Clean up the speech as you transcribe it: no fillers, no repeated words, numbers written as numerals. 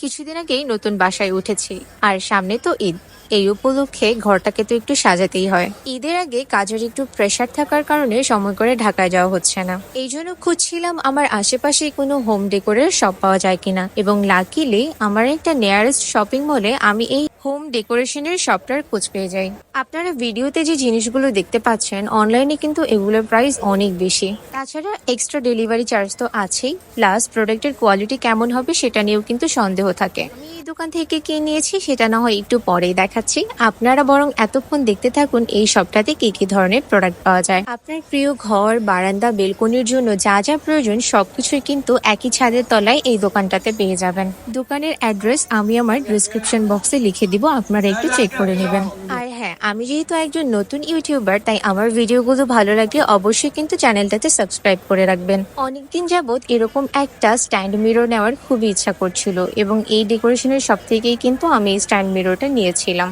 কিছুদিন আগেই নতুন বাসায় উঠেছি, আর সামনে তো ঈদ। এই উপলক্ষে ঘরটাকে তো একটু সাজাতেই হয়। ঈদের আগে কাজের একটু প্রেসার থাকার কারণে সময় করে ঢাকায় যাওয়া হচ্ছে না। এই জন্য খুঁজছিলাম আমার আশেপাশে কোনো হোম ডেকোরের শপ পাওয়া যায় কিনা, এবং লাকিলি আমার একটা নিয়ারেস্ট শপিং মলে আমি এই হোম ডেকোরেশনের শপটার খোঁজ পেয়ে যাই। আপনারা ভিডিওতে যে জিনিসগুলো দেখতে পাচ্ছেন, অনলাইনে কিন্তু এগুলোর প্রাইস অনেক বেশি। তাছাড়া এক্সট্রা ডেলিভারি চার্জ তো আছেই, প্লাস প্রোডাক্টের কোয়ালিটি কেমন হবে সেটা নিয়েও কিন্তু সন্দেহ থাকে। আমি এই দোকান থেকে কি নিয়েছি সেটা না হয় একটু পরেই দেখাচ্ছি, আপনারা বরং এতক্ষণ দেখতে থাকুন এই সবটাতে কি কি ধরনের প্রোডাক্ট পাওয়া যায়। আপনার প্রিয় ঘর, বারান্দা, বেলকনির জন্য যা যা প্রয়োজন সবকিছুই কিন্তু একই ছাদের তলায় এই দোকানটাতে পেয়ে যাবেন। দোকানের অ্যাড্রেস আমি আমার ডিসক্রিপশন বক্সে লিখে দিব, আপনারা একটু চেক করে নেবেন। আর হ্যাঁ, আমি যেহেতু একজন নতুন ইউটিউবার, তাই আমার ভিডিওগুলো ভালো লাগলে অবশ্যই কিন্তু চ্যানেলটাতে সাবস্ক্রাইব করে রাখবেন। অনেকদিন যাবত এরকম একটা স্ট্যান্ড মিরর নেওয়ার খুবই ইচ্ছা করছিল, এবং এই ডেকোরেশনের সব থেকেই কিন্তু আমি এই স্ট্যান্ড মিররটা নিয়েছিলাম।